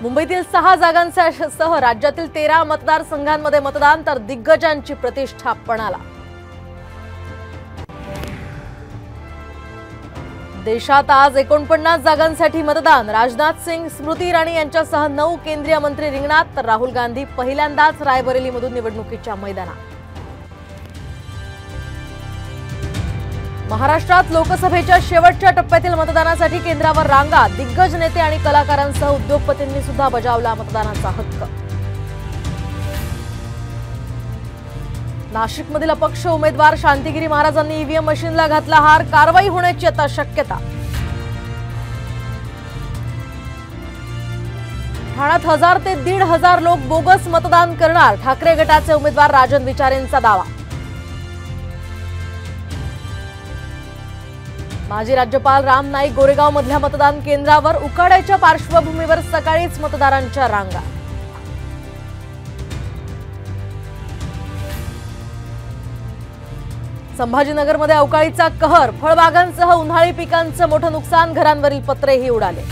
मुंबईतील 6 जागांसह राज्यातील 13 मतदारसंघांमध्ये मतदान, तर दिग्गजांची प्रतिष्ठा पणाला। देशात आज 49 जागांसाठी मतदान। राजनाथ सिंग, स्मृती इराणी यांच्यासह 9 केंद्रीय मंत्री रिंगणात, तर राहुल गांधी पहिल्यांदाच रायबरेलीमधून निवडणुकीच्या मैदानात। महाराष्ट्रात लोकसभेच्या शेवटच्या टप्प्यातील मतदानासाठी केंद्रावर रांगा। दिग्गज नेते आणि कलाकारांसह उद्योगपतींनी सुद्धा बजावला मतदानाचा हक्क। नाशिकमधील अपक्ष उमेदवार शांतिगिरी महाराजांनी ईव्हीएम मशीनला घातला हार। कारवाई होण्याची आता शक्यता। ठाण्यात 1000 ते 1500 लोक बोगस मतदान करणार। ठाकरे गटाचे उमेदवार राजन विचारेंचा दावा। माजी राज्यपाल राम नाईक गोरेगाव मधल्या मतदान केंद्रावर। उकाड्याच्या पार्श्वभूमीवर सकाळीच मतदारांच्या रांगा। संभाजीनगरमध्ये अवकाळीचा कहर। फळबागांसह उन्हाळी पिकांचं मोठं नुकसान, घरांवरील पत्रेही उडाले।